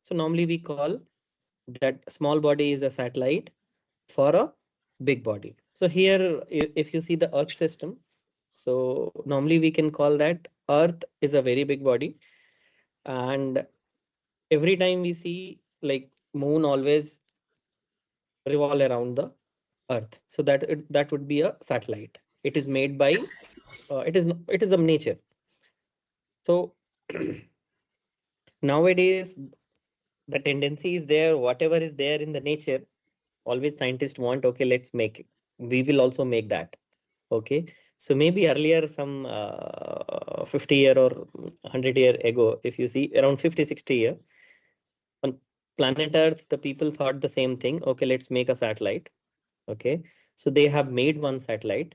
So normally we call that small body is a satellite for a big body. So here, if you see the Earth system, so normally we can call that Earth is a very big body. And every time we see like moon always revolve around the Earth. So that would be a satellite. It is made by, it is of nature. So nowadays, the tendency is there, whatever is there in the nature, always scientists want, okay, let's make it. We will also make that. Okay. So maybe earlier, some 50 year or 100 year ago, if you see around 50, 60 year, on planet Earth, the people thought the same thing. Okay, let's make a satellite. Okay. So they have made one satellite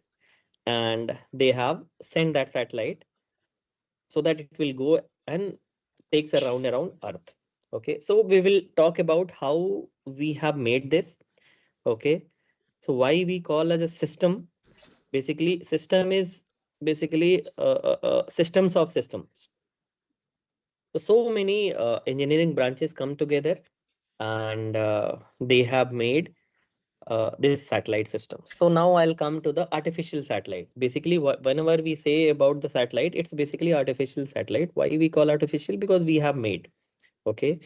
and they have sent that satellite so that it will go and takes a round around Earth. Okay. So we will talk about how we have made this. Okay. So why we call as a system? Basically, system is basically systems of systems. So many engineering branches come together and they have made this satellite system. So now I'll come to the artificial satellite. Basically, whenever we say about the satellite, it's basically artificial satellite. Why we call artificial? Because we have made. Okay.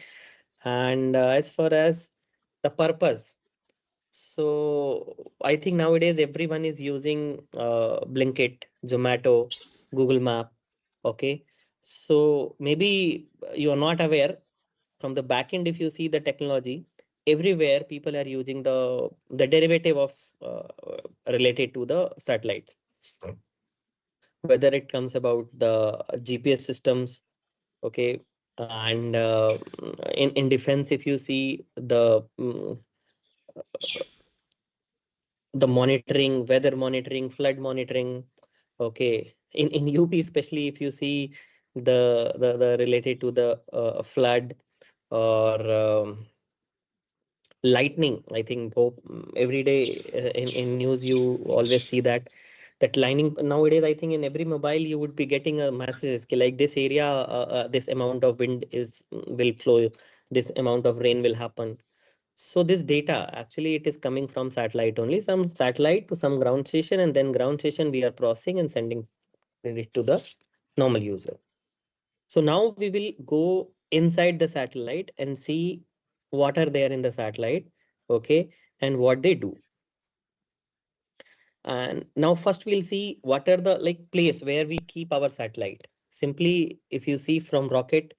And as far as the purpose, so I think nowadays everyone is using Blinkit, Zomato, Google Map. Okay. So maybe you are not aware from the back end. If you see the technology, everywhere people are using the derivative of related to the satellites. Whether it comes about the GPS systems, okay, and in defense, if you see the monitoring, weather monitoring, flood monitoring. Okay, in UP especially, if you see the related to the flood or lightning, I think every day in news you always see that lightning. Nowadays, I think in every mobile you would be getting a message like this area, this amount of wind is will flow, this amount of rain will happen. So this data actually it is coming from satellite only, some satellite to some ground station, and then ground station we are processing and sending it to the normal user. So now we will go inside the satellite and see what are there in the satellite, okay, and what they do. And now first we'll see what are the like place where we keep our satellite. Simply, if you see from rocket,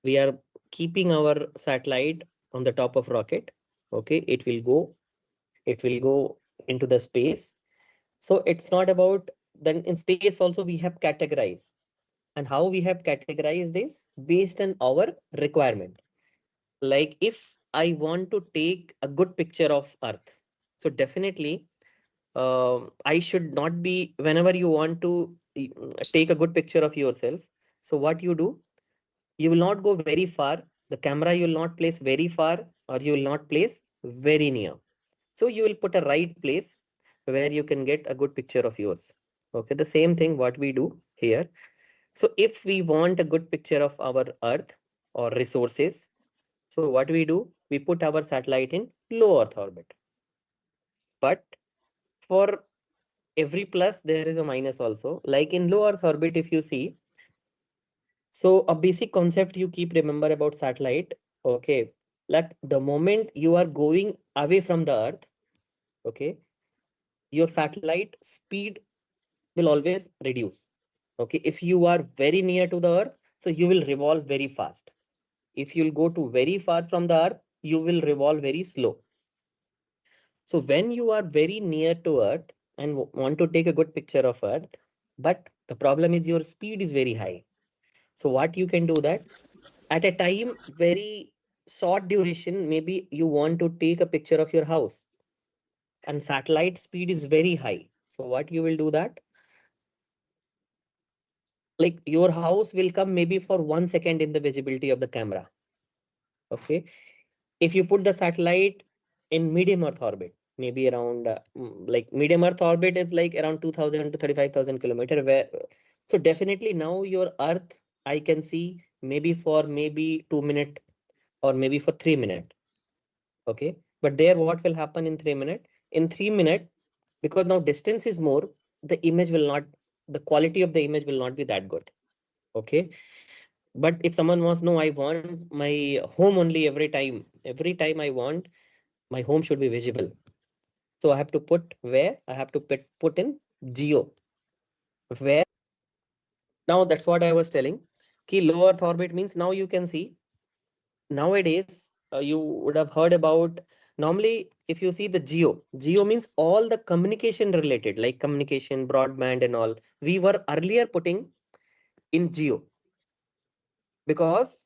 we are keeping our satellite on the top of rocket. Okay, it will go into the space. So it's not about, then in space also we have categorized, and how we have categorized this based on our requirement. Like if I want to take a good picture of Earth, so definitely I should not be, whenever you want to take a good picture of yourself. So what you do, you will not go very far. The camera you will not place very far, or you will not place very near. So you will put a right place where you can get a good picture of yours. Okay, the same thing what we do here. So if we want a good picture of our Earth or resources, so what we do, we put our satellite in low Earth orbit. But for every plus, there is a minus also. Like in low Earth orbit, if you see, so a basic concept you keep remember about satellite. Okay, like the moment you are going away from the Earth, okay, your satellite speed will always reduce. Okay, if you are very near to the Earth, so you will revolve very fast. If you'll go to very far from the Earth, you will revolve very slow. So when you are very near to Earth and want to take a good picture of Earth, but the problem is your speed is very high. So what you can do that at a time, very short duration, maybe you want to take a picture of your house and satellite speed is very high. So what you will do that, like your house will come maybe for 1 second in the visibility of the camera. Okay. If you put the satellite in medium Earth orbit, maybe around like medium Earth orbit is like around 2000 to 35,000 kilometer, where so definitely now your Earth I can see maybe for maybe 2 minutes or maybe for 3 minutes. Okay, but there what will happen in 3 minutes? In 3 minutes, because now distance is more, the image will not, the quality of the image will not be that good. Okay, but if someone wants, no, I want my home only every time I want my home should be visible. So I have to put where? I have to put in geo. Where? Now that's what I was telling. Key low Earth orbit means now you can see nowadays you would have heard about, normally if you see the geo means all the communication related, like communication, broadband and all. We were earlier putting in geo because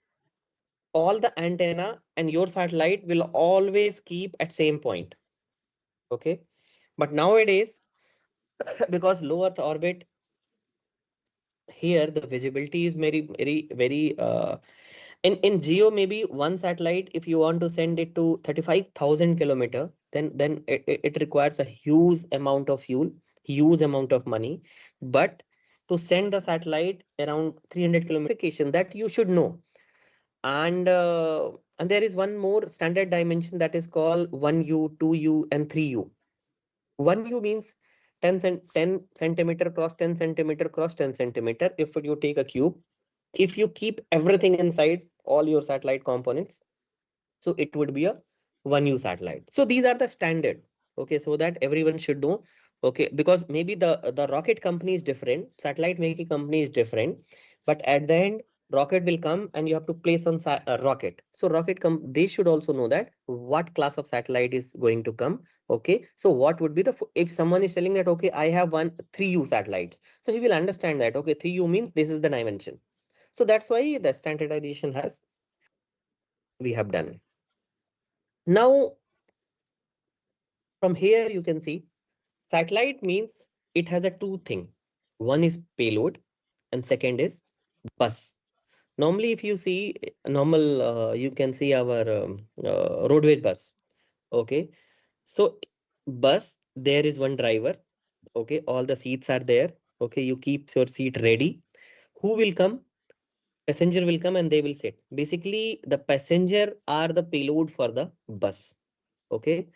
all the antenna and your satellite will always keep at same point. Okay, but nowadays because low Earth orbit, here the visibility is very in geo, maybe one satellite, if you want to send it to 35,000 kilometer, then it requires a huge amount of fuel, huge amount of money. But to send the satellite around 300 kilometer, that you should know. And there is one more standard dimension that is called 1U, 2U, and 3U. 1U means 10 centimeter cross 10 centimeter cross 10 centimeter. If you take a cube, if you keep everything inside all your satellite components, so it would be a 1U satellite. So these are the standard. Okay, so that everyone should know. Okay, because maybe the rocket company is different, satellite making company is different, but at the end rocket will come and you have to place on rocket. So they should also know that what class of satellite is going to come. Okay, so what would be the, if someone is telling that okay, I have 3U satellites, so he will understand that okay, 3U means this is the dimension. So that's why the standardization has we have done. Now from here you can see satellite means it has a two thing. One is payload and second is bus. Normally if you see normal you can see our roadway bus. Okay, so bus, there is one driver. Okay, all the seats are there. Okay, you keep your seat ready. Who will come? Passenger will come and they will sit. Basically the passenger are the payload for the bus. Okay,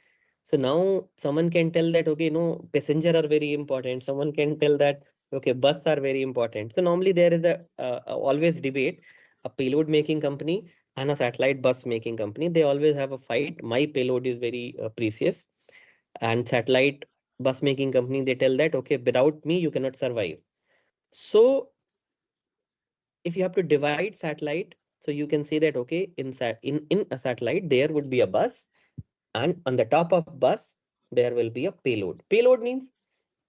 so now someone can tell that okay, no, passenger are very important. Someone can tell that okay, bus are very important. So normally there is a always debate. A payload making company and a satellite bus making company, they always have a fight. My payload is very precious, and satellite bus making company, they tell that okay, without me you cannot survive. So if you have to divide satellite, so you can say that okay, in a satellite there would be a bus, and on the top of bus there will be a payload. Payload means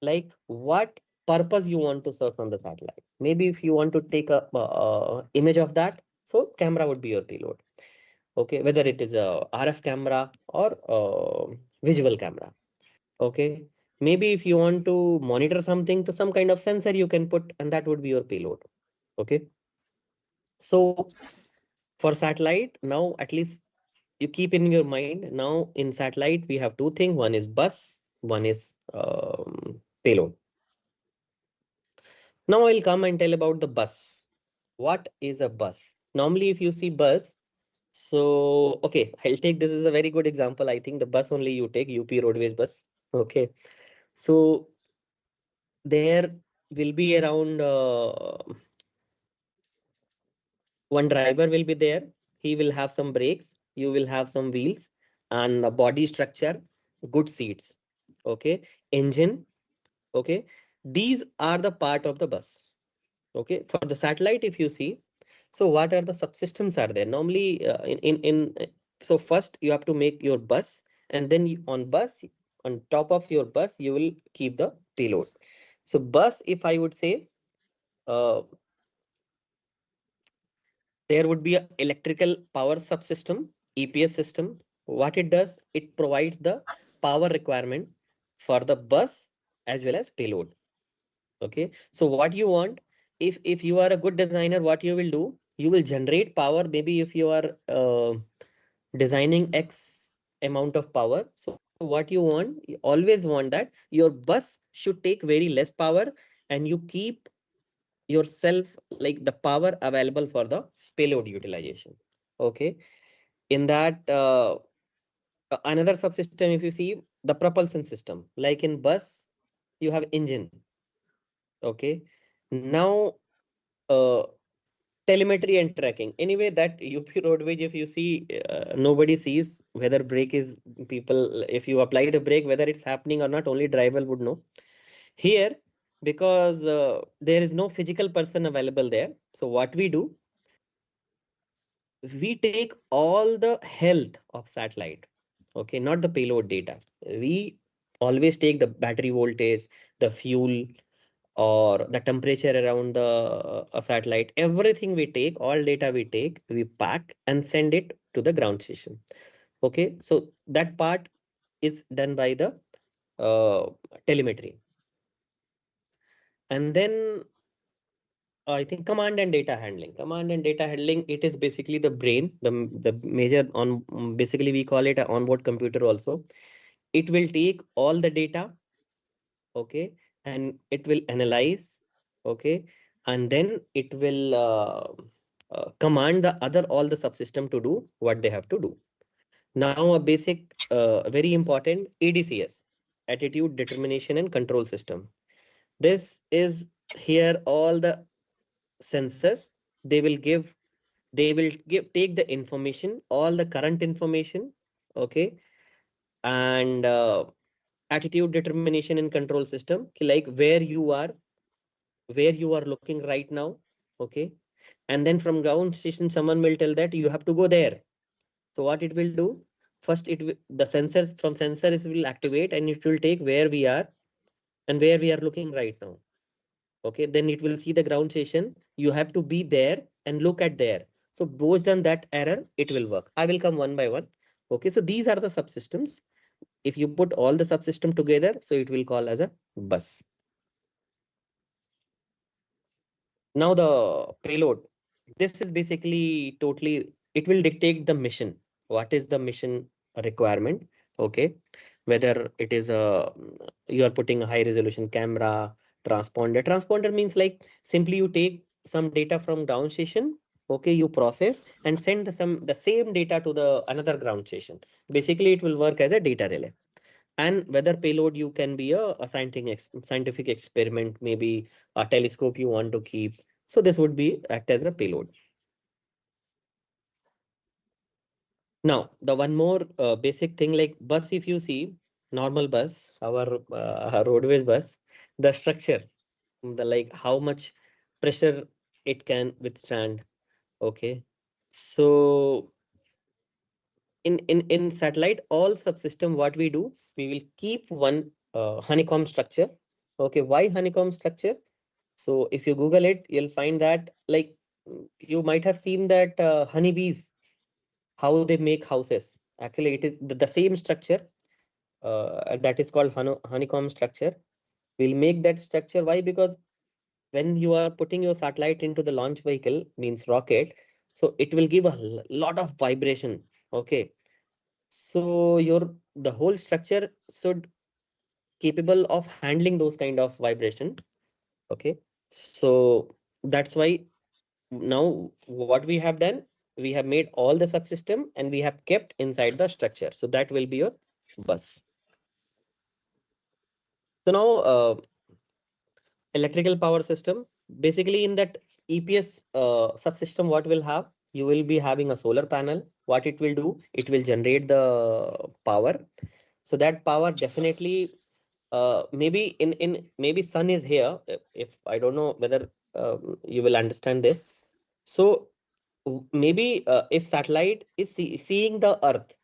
like what purpose you want to serve from the satellite. Maybe if you want to take a image of that, so camera would be your payload. Okay, whether it is a RF camera or visual camera. Okay, maybe if you want to monitor something, to some kind of sensor you can put, and that would be your payload. Okay, so for satellite, now at least you keep in your mind, now in satellite we have two things. One is bus, one is payload. Now I'll come and tell about the bus. What is a bus? Normally if you see bus, so okay, I'll take, this is a very good example. I think the bus only you take UP roadways bus. Okay, so there will be around one driver will be there. He will have some brakes, you will have some wheels and a body structure, good seats. Okay, engine. Okay, these are the part of the bus. Okay, for the satellite if you see, so what are the subsystems are there? Normally so first you have to make your bus, and then on top of your bus you will keep the payload. So bus, if I would say, uh, there would be a electrical power subsystem, EPS system. What it does, it provides the power requirement for the bus as well as payload. Okay, so what you want, if you are a good designer, what you will do, you will generate power. Maybe if you are designing X amount of power, so what you want, you always want that your bus should take very less power, and you keep yourself like the power available for the payload utilization. Okay, In that, another subsystem, if you see the propulsion system, like in bus, you have engine. Okay. Now, uh, telemetry and tracking. Anyway, that UP roadway, if you see, nobody sees whether brake is people. If you apply the brake, whether it's happening or not, only driver would know. Here, because there is no physical person available there. So what we do, we take all the health of satellite. Okay, not the payload data. We always take the battery voltage, the fuel, or the temperature around the satellite. Everything we take, all data we take, we pack and send it to the ground station. Okay, so that part is done by the telemetry. And then I think command and data handling. Command and data handling, it is basically the brain, the major on, basically we call it an onboard computer also. It will take all the data, okay, and it will analyze, okay, and then it will command the other all the subsystem to do what they have to do. Now a basic, very important ADCS, attitude determination and control system. This is here all the sensors. They will give, they will give take the information, all the current information, okay, and attitude determination and control system, like where you are looking right now, okay, and then from ground station someone will tell that you have to go there. So what it will do, first the sensors, from sensors will activate and it will take where we are and where we are looking right now. Okay, then it will see the ground station, you have to be there and look at there. So based on that error it will work. I will come one by one. Okay, so these are the subsystems. If you put all the subsystem together, so it will call as a bus. Now the payload, this is basically totally, it will dictate the mission. What is the mission requirement? Okay, whether it is a, you are putting a high resolution camera, transponder. Transponder means like simply you take some data from ground station, okay, you process and send the same data to the another ground station. Basically, it will work as a data relay. And whether payload, you can be a scientific experiment, maybe a telescope you want to keep. So this would be act as a payload. Now, the one more basic thing, like bus, if you see normal bus, our roadways bus, the structure, the like how much pressure it can withstand. Okay. So in satellite, all subsystem, what we do, we will keep one honeycomb structure. Okay, why honeycomb structure? So if you Google it, you'll find that like you might have seen that honeybees, how they make houses. Actually, it is the same structure that is called honeycomb structure. We'll make that structure. Why? Because when you are putting your satellite into the launch vehicle, means rocket, so it will give a lot of vibration. Okay, so the whole structure should capable of handling those kind of vibration. Okay, so that's why now what we have done, we have made all the subsystem and we have kept inside the structure. So that will be your bus. So now electrical power system, basically in that EPS subsystem, what will have, you will be having a solar panel. What it will do, it will generate the power. So that power definitely, maybe in maybe sun is here, if I don't know whether you will understand this. So maybe if satellite is seeing the earth,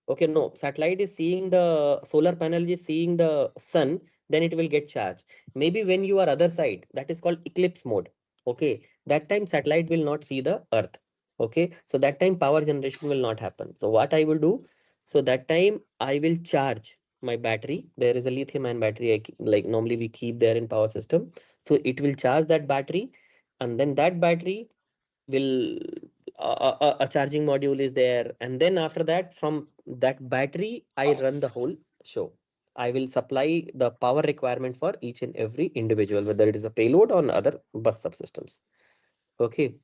okay, no, satellite is seeing the solar panel is seeing the sun, then it will get charged. Maybe when you are other side, that is called eclipse mode. Okay, that time satellite will not see the earth. Okay, so that time power generation will not happen. So what I will do, so that time I will charge my battery. There is a lithium ion battery, like normally we keep there in power system. So it will charge that battery, and then that battery will a charging module is there, and then after that from that battery I run the whole show. I will supply the power requirement for each and every individual, whether it is a payload or other bus subsystems. Okay,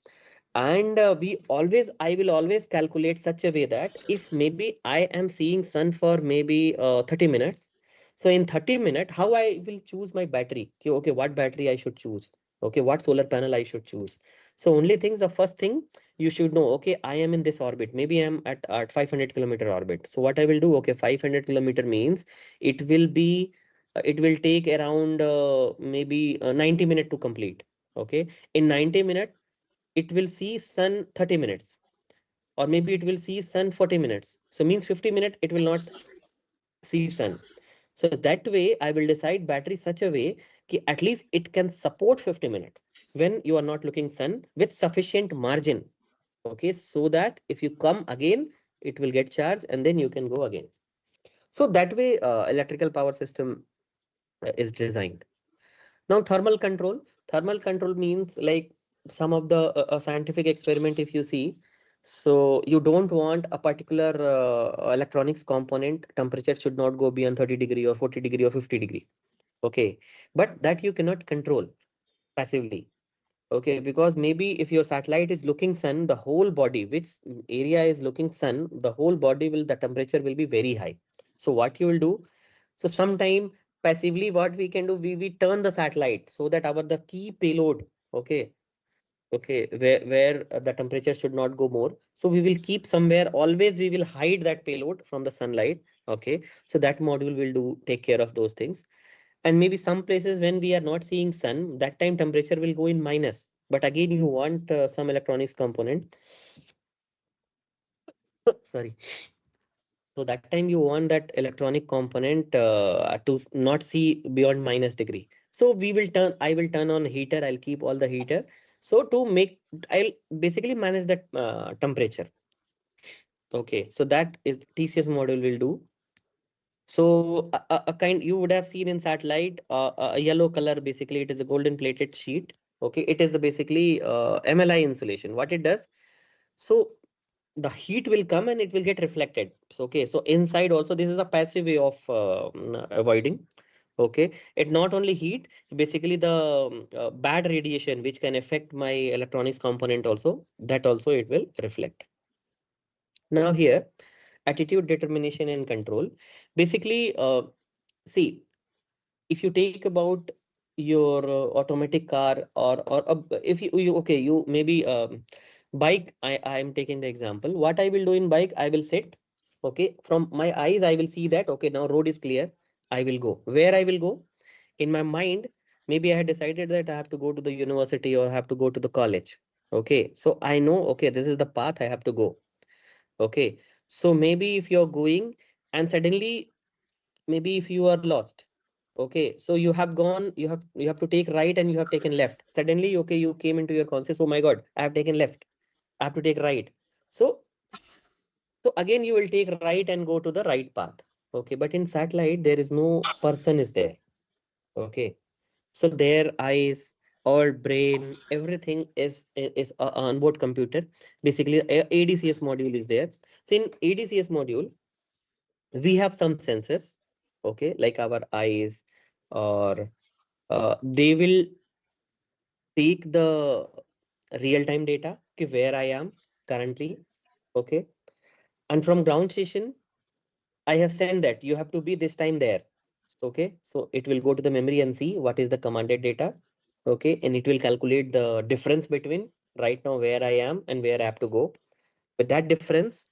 And I will always calculate such a way that if maybe I am seeing sun for maybe 30 minutes, so in 30 minutes, how I will choose my battery? Okay, okay, what battery I should choose? Okay, what solar panel I should choose? So only things, the first thing you should know, okay, I am in this orbit. Maybe I'm at 500-kilometer orbit. So what I will do, okay, 500-kilometer means it will be, it will take around maybe 90 minutes to complete. Okay, in 90 minutes it will see sun 30 minutes, or maybe it will see sun 40 minutes. So means 50 minutes it will not see sun. So that way I will decide battery such a way कि at least it can support 50 minutes when you are not looking sun with sufficient margin. Okay, so that if you come again, it will get charged and then you can go again. So that way electrical power system is designed. Now, thermal control means like some of the scientific experiment, if you see, so you don't want a particular electronics component temperature should not go beyond 30 degree or 40 degree or 50 degree. Okay, but that you cannot control passively. Okay, because maybe if your satellite is looking sun, the whole body, which area is looking sun, the whole body will, the temperature will be very high. So what you will do? So sometime passively what we can do, we turn the satellite so that our the key payload, okay, okay, where the temperature should not go more. So we will keep somewhere, always we will hide that payload from the sunlight. Okay, so that module will do take care of those things. And maybe some places when we are not seeing sun, that time temperature will go in minus. But again, you want some electronics component. Sorry. So that time you want that electronic component to not see beyond minus degree. So I will turn on heater. I'll keep all the heater. So to make, I'll basically manage that temperature. Okay. So that is TCS module will do. So a kind you would have seen in satellite, a yellow color, basically it is a golden plated sheet. Okay. It is basically MLI insulation. What it does. So the heat will come and it will get reflected. So, okay, so inside also this is a passive way of avoiding. Okay, it not only heat, basically the bad radiation which can affect my electronics component also, that also it will reflect. Now here, attitude, determination and control. Basically, see, if you take about your automatic car, or if you okay, you maybe bike, I am taking the example. What I will do in bike, I will sit, okay, from my eyes I will see that okay, now road is clear, I will go. Where I will go? In my mind, maybe I had decided that I have to go to the university or I have to go to the college. Okay, so I know, okay, this is the path I have to go. Okay, so maybe if you're going and suddenly, maybe if you are lost, okay, so you have to take right and you have taken left. Suddenly, okay, you came into your conscious, oh my God, I have taken left, I have to take right. So so again you will take right and go to the right path. Okay, but in satellite there is no person is there. Okay, so their eyes, all brain, everything is a onboard computer. Basically, ADCS module is there. So in ADCS module, we have some sensors, okay, like our eyes, or they will take the real-time data, okay, where I am currently, okay, and from ground station, I have sent that you have to be this time there. Okay, so it will go to the memory and see what is the commanded data. Okay, and it will calculate the difference between right now where I am and where I have to go. With that difference,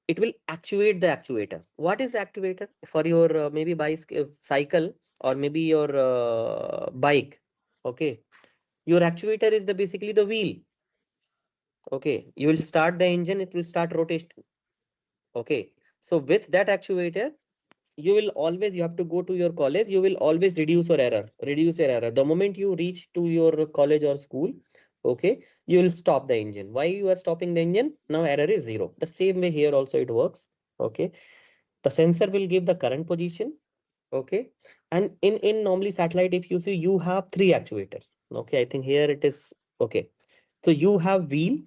it will actuate the actuator. What is the actuator for your maybe cycle, or maybe your bike? Okay, your actuator is the basically the wheel. Okay, you will start the engine, it will start rotation. Okay, so with that actuator, you have to go to your college, you will always reduce your error. The moment you reach to your college or school, okay, you will stop the engine. Why you are stopping the engine? Now error is zero. The same way here also it works. Okay, the sensor will give the current position. Okay, and in normally satellite, if you see, you have three actuators. Okay, I think here it is. Okay, so you have wheel.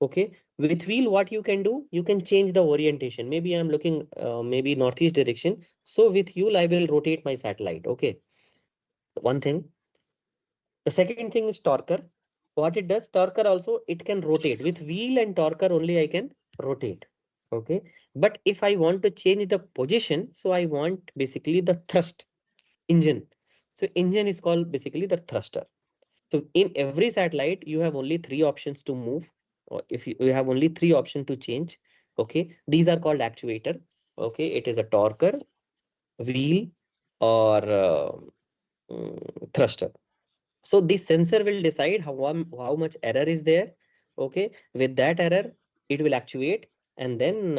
Okay, with wheel, what you can do, you can change the orientation. Maybe I'm looking maybe northeast direction. So with wheel, I will rotate my satellite. Okay, one thing. The second thing is torquer. What it does, torquer also, it can rotate. With wheel and torquer only I can rotate. Okay. But if I want to change the position, so I want basically the thrust engine. So engine is called basically the thruster. So in every satellite, you have only three options to move, or if you have only three options to change. Okay. These are called actuator. Okay. It is a torquer, wheel, or thruster. So this sensor will decide how much error is there. Okay. With that error, it will actuate, and then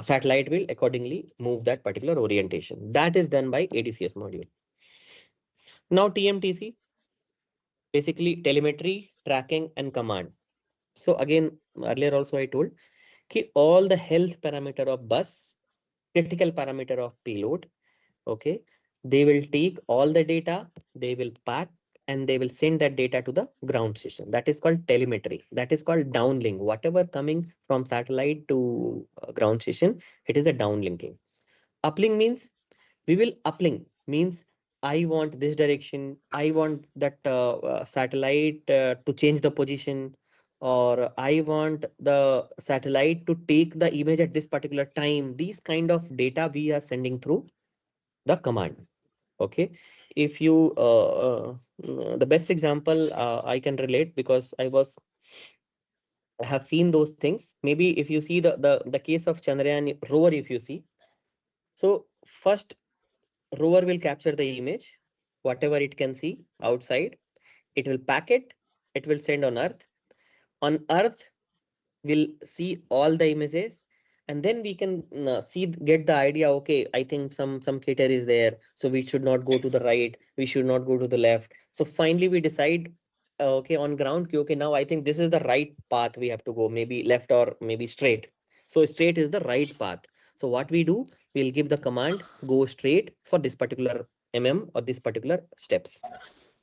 satellite will accordingly move that particular orientation. That is done by ADCS module. Now TMTC, basically telemetry, tracking, and command. So again, earlier also I told all the health parameter of bus, critical parameter of payload. Okay. They will take all the data, they will pack, and they will send that data to the ground station. That is called telemetry. That is called downlink. Whatever coming from satellite to ground station, it is a downlinking. Uplink means, we will uplink means, I want this direction, I want that satellite to change the position, or I want the satellite to take the image at this particular time. These kind of data we are sending through the command. Okay. If you the best example I can relate, because I have seen those things. Maybe if you see the case of Chandrayaan rover, if you see, so first rover will capture the image, whatever it can see outside. It will pack it, it will send on earth. On earth, we'll see all the images, and then we can get the idea. Okay, I think some crater is there, so we should not go to the right, we should not go to the left. So finally we decide, okay, on ground, okay, now I think this is the right path we have to go, maybe left or maybe straight. So straight is the right path. So what we do, we'll give the command, go straight for this particular or this particular steps.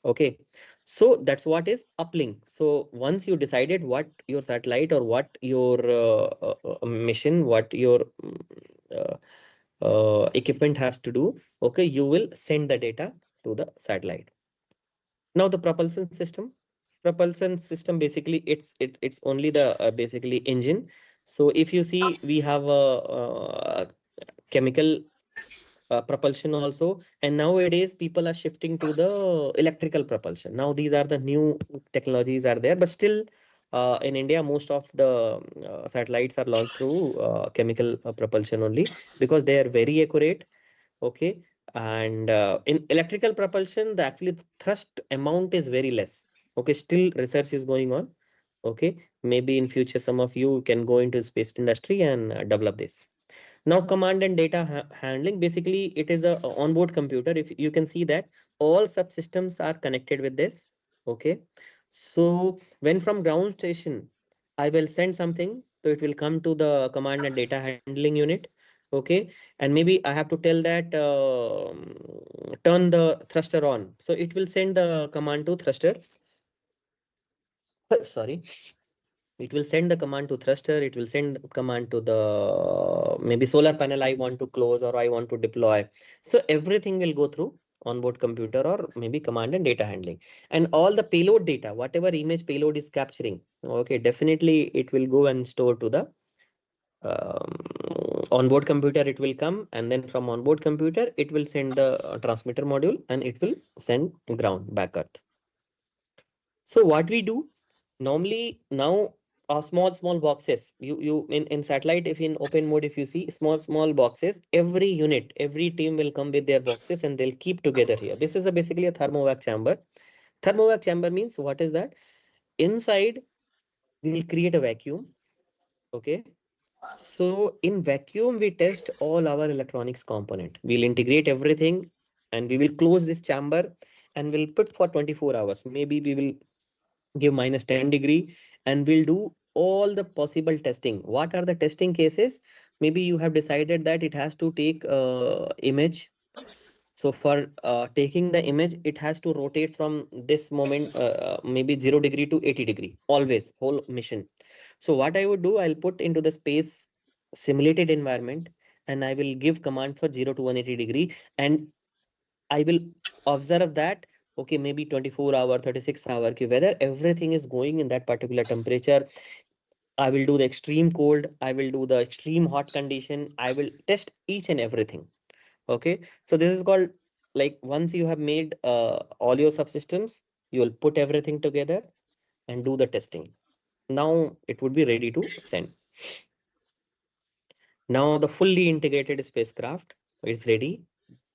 Okay, so that's what is uplink. So once you decided what your satellite or what your mission, what your uh, equipment has to do, okay, you will send the data to the satellite. Now the propulsion system. Propulsion system, basically it's only the basically engine. So if you see, we have a chemical propulsion also, and nowadays people are shifting to the electrical propulsion. Now these are the new technologies are there, but still in India most of the satellites are launched through chemical propulsion only, because they are very accurate. Okay. And in electrical propulsion, the actually thrust amount is very less. Okay. Still research is going on. Okay. Maybe in future some of you can go into space industry and develop this. Now, command and data handling, basically it is a onboard computer. If you can see that all subsystems are connected with this. Okay. So when from ground station, I will send something, so it will come to the command and data handling unit. Okay. And maybe I have to tell that turn the thruster on. So it will send the command to thruster. Sorry. It will send the command to thruster. It will send command to the maybe solar panel I want to close or I want to deploy. So everything will go through onboard computer or maybe command and data handling. And all the payload data, whatever image payload is capturing, okay, definitely it will go and store to the onboard computer. It will come, and then from onboard computer it will send the transmitter module, and it will send ground back earth. So what we do normally now are small boxes. You in satellite, if in open mode, if you see small boxes, every unit, every team will come with their boxes and they'll keep together here. This is basically a thermovac chamber. Thermovac chamber means what is that? Inside we'll create a vacuum. Okay. So in vacuum we test all our electronics component. We'll integrate everything and we will close this chamber and we'll put for 24 hours. Maybe we will give -10 degree, and we'll do all the possible testing. What are the testing cases? Maybe you have decided that it has to take image. So for taking the image, it has to rotate from this moment, maybe 0 degree to 80 degree, always, whole mission. So what I would do, I'll put into the space simulated environment, and I will give command for 0 to 180 degree, and I will observe that, okay, maybe 24 hour, 36 hour, whether everything is going in that particular temperature. I will do the extreme cold, I will do the extreme hot condition, I will test each and everything. Okay, so this is called, like, once you have made all your subsystems, you will put everything together and do the testing. Now it would be ready to send. Now the fully integrated spacecraft is ready,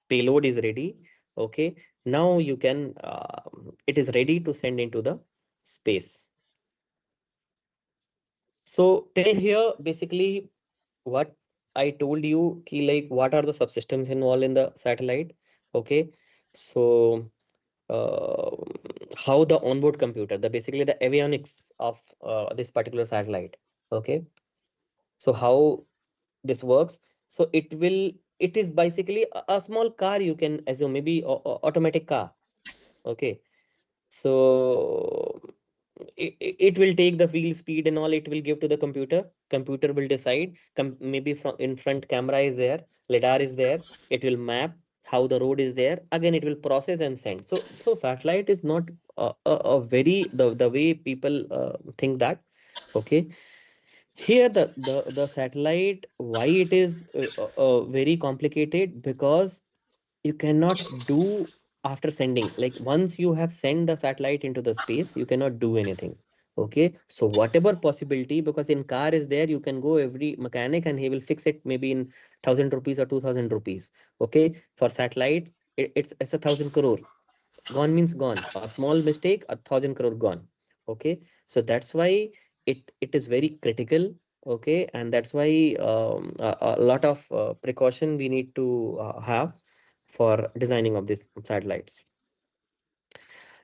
payload is ready. Okay, now you can, it is ready to send into the space. So till here, basically, what I told you, ki, like, what are the subsystems involved in the satellite? Okay, so uh, how the onboard computer, the basically the avionics of this particular satellite. Okay, so how this works. So it is basically a small car, you can assume, maybe automatic car. Okay, so it will take the wheel speed and all, it will give to the computer. Computer will decide, maybe from in front camera is there, lidar is there, it will map how the road is there, again it will process and send. So satellite is not a very the way people think that. Okay, here the satellite, why it is very complicated, because you cannot do after sending, like once you have sent the satellite into the space, you cannot do anything. Okay, so whatever possibility, because in car is there, you can go every mechanic and he will fix it maybe in 1,000 rupees or 2,000 rupees. Okay, for satellites, it's 1,000 crore. Gone means gone, a small mistake, 1,000 crore gone. Okay, so that's why it is very critical. Okay, and that's why a lot of precaution we need to have for designing of these satellites.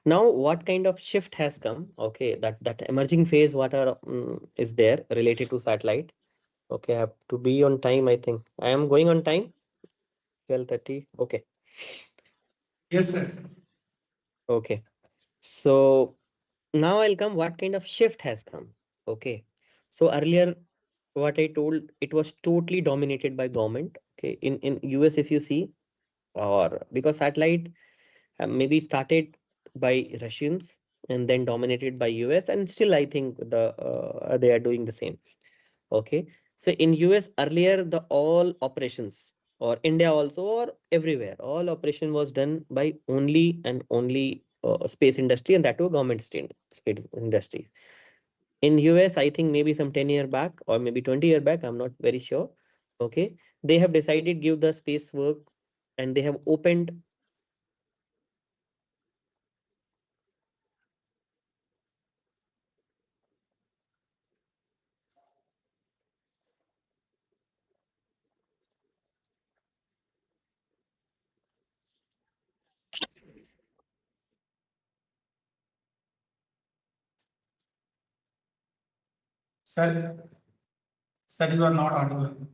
Now what kind of shift has come? Okay, that emerging phase, what are is there related to satellite? Okay, I have to be on time, I think I am going on time. 12:30. Okay. Yes, sir. Okay, so now I'll come what kind of shift has come. Okay, so earlier what I told, it was totally dominated by government. Okay, in US, if you see, or because satellite maybe started by Russians and then dominated by US, and still I think they are doing the same. Okay, so in US earlier, the all operations, or India also, or everywhere, all operation was done by only and only space industry, and that too government space industry. In US, I think maybe some 10 year back or maybe 20 year back, I'm not very sure. Okay, they have decided give the space work, and they have opened. Sir, sir, you are not audible.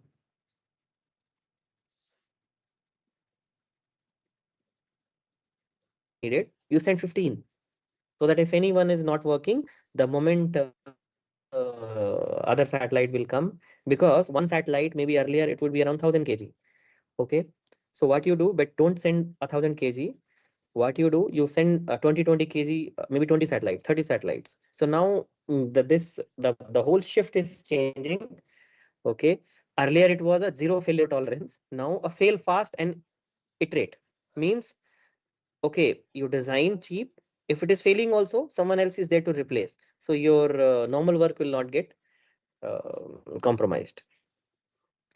Needed, you send 15, so that if anyone is not working, the moment other satellite will come, because one satellite, maybe earlier it would be around 1,000 kg. Okay, so what you do, but don't send 1,000 kg. What you do, you send 20 kg, maybe 20 satellites, 30 satellites. So now the whole shift is changing. Okay, earlier it was a zero failure tolerance, now a fail fast and iterate. Means, okay, you design cheap, if it is failing also, someone else is there to replace, so your normal work will not get compromised.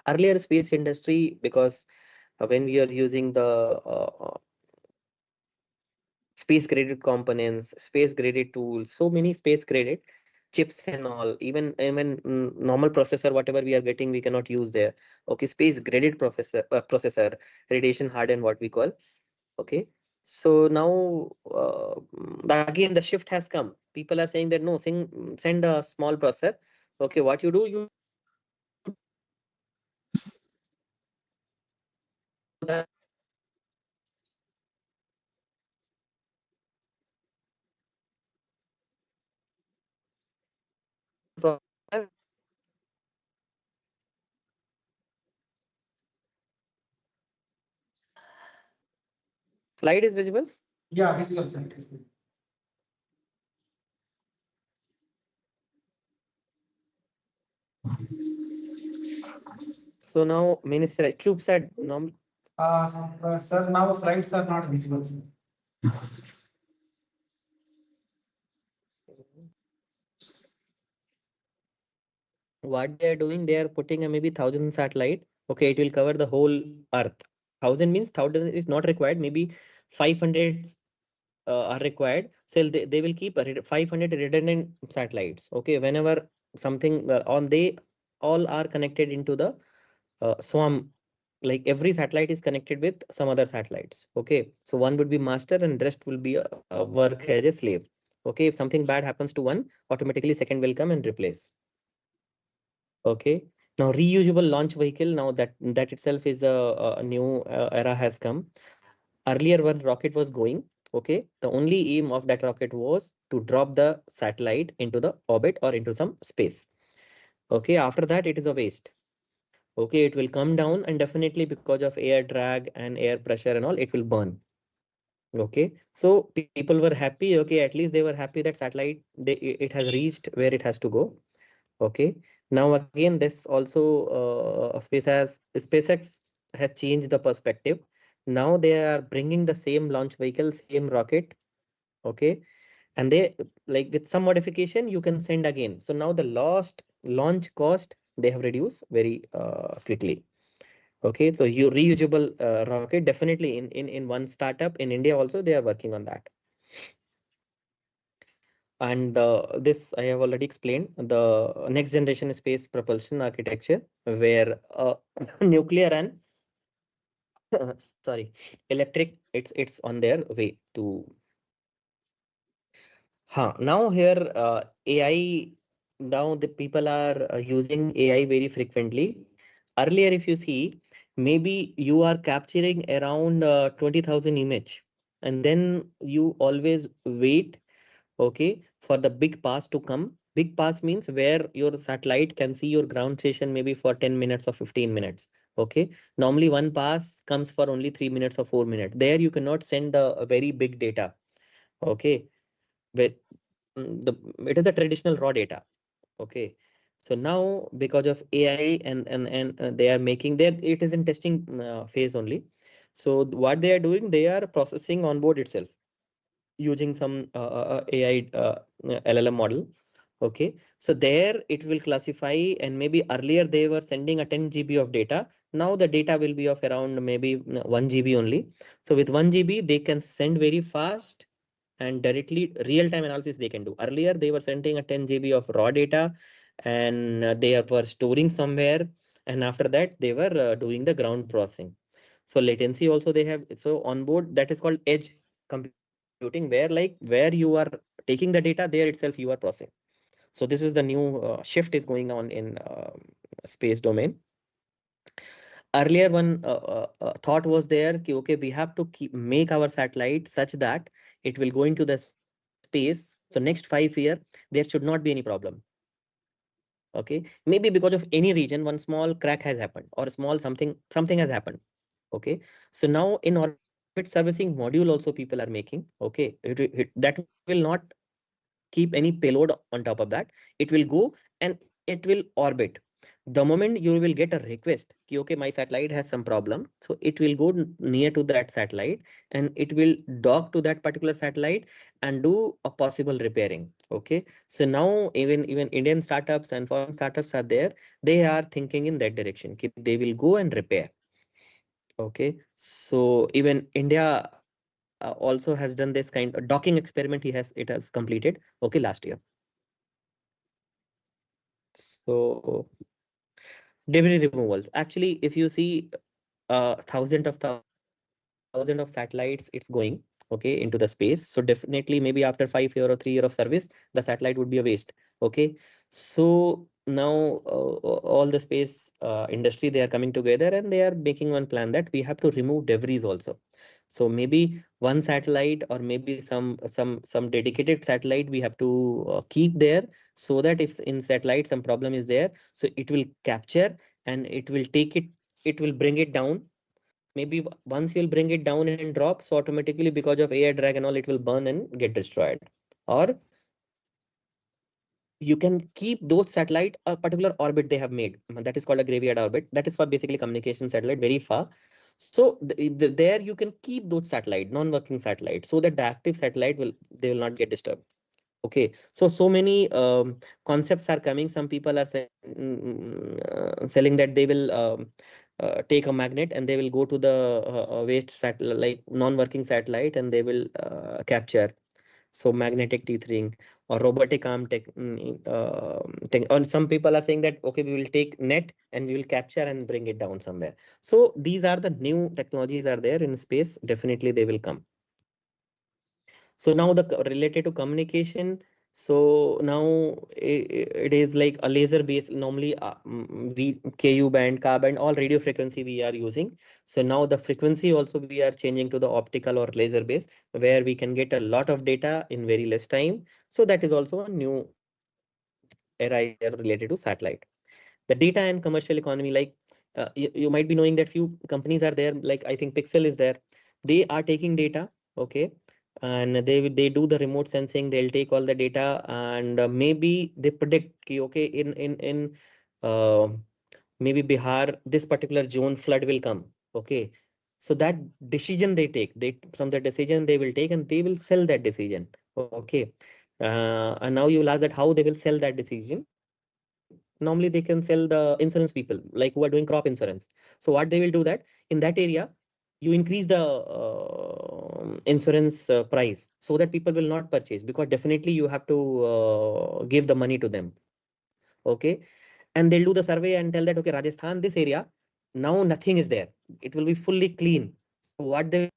Earlier space industry, because when we are using the space graded components, space graded tools, so many space graded chips and all, even normal processor, whatever we are getting, we cannot use there. Okay, space graded processor, radiation hardened, what we call. Okay, so now again the shift has come. People are saying that no, send a small processor. Okay, what you do, you the processor. Slide is visible. Yeah, visible site is there. So now Minister CubeSat Sir, now slides are not visible. Sir. what they are doing, they are putting a maybe 1,000 satellite. Okay, it will cover the whole Earth. 1,000 means 1,000 is not required. Maybe 500 are required. So they will keep 500 redundant satellites. Okay, whenever something on they all are connected into the swarm. Like every satellite is connected with some other satellites. Okay, so one would be master and rest will be work as a slave. Okay, if something bad happens to one, automatically second will come and replace. Okay. Now reusable launch vehicle. Now that itself is a new era has come. Earlier, when rocket was going, okay, the only aim of that rocket was to drop the satellite into the orbit or into some space. Okay. After that, it is a waste. Okay, it will come down and definitely because of air drag and air pressure and all, it will burn. Okay, so people were happy. Okay, at least they were happy that satellite it has reached where it has to go. Okay. Now again, this also SpaceX has changed the perspective. Now they are bringing the same launch vehicle, same rocket. Okay, and they like with some modification you can send again. So now the lost launch cost they have reduced very quickly. Okay, so you reusable rocket definitely in one startup in India also they are working on that. And this I have already explained the next generation space propulsion architecture where nuclear and sorry electric it's on their way to. Now here AI, now the people are using AI very frequently. Earlier, if you see, maybe you are capturing around 20,000 image, and then you always wait, okay, for the big pass to come. Big pass means where your satellite can see your ground station maybe for 10 minutes or 15 minutes. Okay, normally one pass comes for only 3 minutes or 4 minutes. There you cannot send a very big data. Okay, where the it is a traditional raw data. Okay, so now because of AI and they are making there, it is in testing phase only. So what they are doing, they are processing on board itself using some AI LLM model. Okay, so there it will classify, and maybe earlier they were sending a 10 GB of data. Now the data will be of around maybe 1 GB only. So with 1 GB, they can send very fast and directly real-time analysis they can do. Earlier, they were sending a 10 GB of raw data and they were storing somewhere. And after that, they were doing the ground processing. So latency also they have. So on board, that is called edge computing, where you are taking the data, there itself you are processing. So this is the new shift is going on in space domain. Earlier one thought was there ki, okay, we have to make our satellite such that it will go into the space. So next 5 year there should not be any problem. Okay, maybe because of any reason one small crack has happened or a small something has happened. Okay, so now in orbit servicing module also people are making. Okay, that will not keep any payload on top of that. It will go and it will orbit. The moment you will get a request ki, okay, my satellite has some problem, so it will go near to that satellite and it will dock to that particular satellite and do a possible repairing. Okay, so now even Indian startups and foreign startups are there. They are thinking in that direction ki they will go and repair. Okay, so even India also has done this kind of docking experiment. It has completed. Okay, last year. So debris removals. Actually, if you see thousands of satellites, it's going okay into the space. So definitely, maybe after 5 year or 3 year of service, the satellite would be a waste. Okay, so now all the space industry they are coming together and they are making one plan that we have to remove debris also. So maybe one satellite or maybe some dedicated satellite we have to keep there, so that if in satellite some problem is there, so it will capture and it will take it, it will bring it down. maybe once you'll bring it down and drop, so automatically because of air drag and all, it will burn and get destroyed. Or you can keep those satellite a particular orbit they have made, that is called a graveyard orbit. That is for basically communication satellite, very far. So there you can keep those satellite, non-working satellite, so that the active satellite will, they will not get disturbed. Okay, so many concepts are coming. Some people are selling that they will take a magnet and they will go to the waste satellite, like non-working satellite, and they will capture. So magnetic tethering or robotic arm or some people are saying that okay, we will take net and we will capture and bring it down somewhere. So these are the new technologies are there in space. Definitely they will come. So now the related to communication. So now it is like a laser based. Normally, we Ku band, Ka band, all radio frequency we are using. So now the frequency also we are changing to the optical or laser based, where we can get a lot of data in very less time. So that is also a new era is there related to satellite. The data and commercial economy, like you might be knowing that few companies are there, like I think Pixel is there. They are taking data, okay, and they do the remote sensing. They'll take all the data, and maybe they predict ki, okay, in uh, maybe Bihar this particular zone flood will come, okay. So that decision they take, they from the decision they will take and they will sell that decision, okay. And now you will ask that how they will sell that decision. Normally they can sell the insurance people, like who are doing crop insurance. So what they will do that in that area, you increase the insurance price so that people will not purchase, because definitely you have to give the money to them, okay. And they'll do the survey and tell that okay, Rajasthan, this area, now nothing is there, it will be fully clean. So what they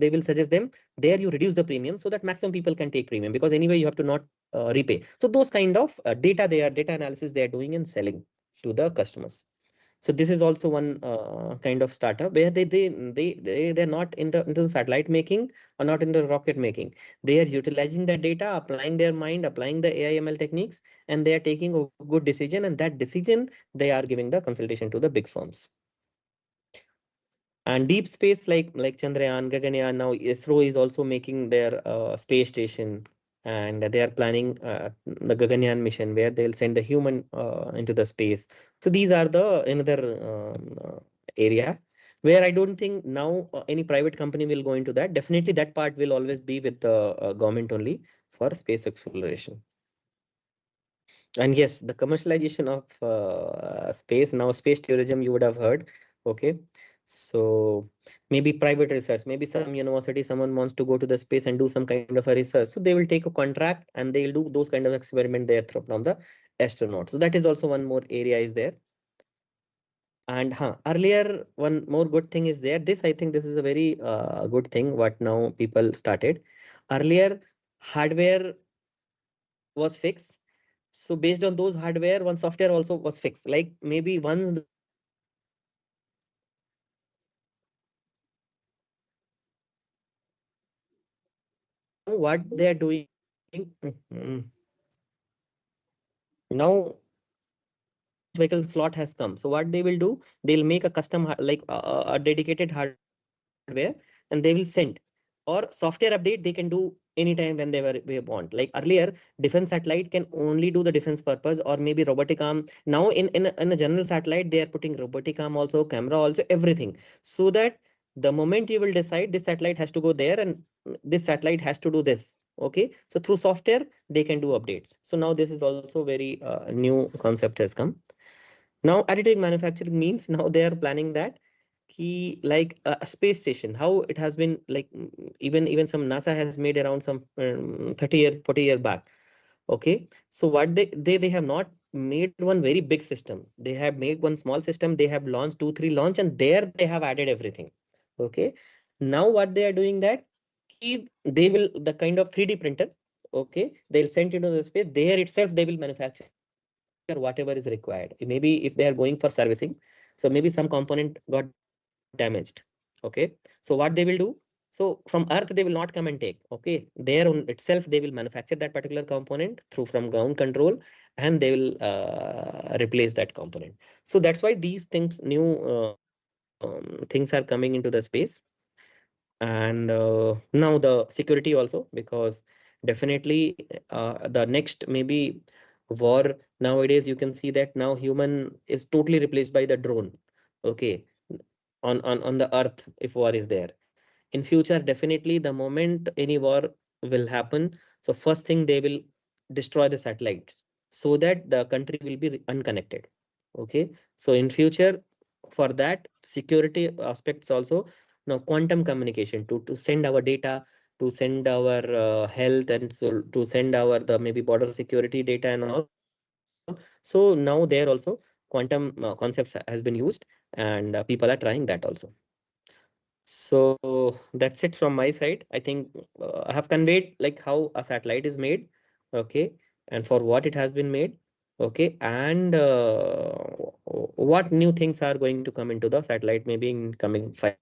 will suggest them, there you reduce the premium so that maximum people can take premium, because anyway you have to not repay. So those kind of data analysis they are doing and selling to the customers. So this is also one kind of startup where they're not into the satellite making or not into rocket making. They are utilizing the data, applying their mind, applying the AI/ML techniques, and they are taking a good decision. And that decision they are giving the consultation to the big firms. And deep space, like Chandrayaan, Gaganyaan, now ISRO is also making their space station, and they are planning the Gaganyaan mission where they'll send the human into the space. So these are the another area where I don't think now any private company will go into that. Definitely that part will always be with the government only for space exploration. And yes, the commercialization of space, now space tourism, you would have heard. Okay. So maybe private research, maybe some university, someone wants to go to the space and do some kind of a research. So they will take a contract and they'll do those kind of experiment there from the astronaut. So that is also one more area is there. And earlier, one more good thing is there. This, I think this is a very good thing what now people started. Earlier, hardware was fixed. So based on those hardware, one software also was fixed. Like maybe once the hardware is fixed, so the software will not get changed. Okay. Now what they are doing, now Reusable Launch Vehicle slot has come. So what they will do, they'll make a custom like a dedicated hardware and they will send, or software update they can do anytime when they want. Like earlier, defense satellite can only do the defense purpose, or maybe robotic arm. Now in a general satellite, they are putting robotic arm also, camera also, everything. So that the moment you will decide this satellite has to go there and this satellite has to do this. Okay, so through software they can do updates. So now this is also very new concept has come. Now additive manufacturing means now they are planning that key, like a space station, how it has been like even some NASA has made around some 30 year 40-year back. Okay, so what they have not made one very big system, they have made one small system, they have launched 2 3 launch and there they have added everything. Okay, now what they are doing that they will the kind of 3D printer, okay, they'll send it to the space, there itself they will manufacture whatever is required. Maybe if they are going for servicing, so maybe some component got damaged. Okay, so what they will do, so from earth they will not come and take. Okay, there on itself they will manufacture that particular component through from ground control, and they will replace that component. So that's why these things new technologies are coming. things are coming into the space. And now the security also, because definitely the next maybe war nowadays, you can see that now human is totally replaced by the drone. Okay, on the earth, if war is there in future, definitely the moment any war will happen, so first thing they will destroy the satellites so that the country will be unconnected. Okay, so in future, for that security aspects also, now quantum communication to send our data, to send our health, and so to send our the maybe border security data and all. So now there also quantum concepts has been used, and people are trying that also. So that's it from my side. I think I have conveyed like how a satellite is made, okay, and for what it has been made, okay, and what new things are going to come into the satellite maybe in coming 5 years.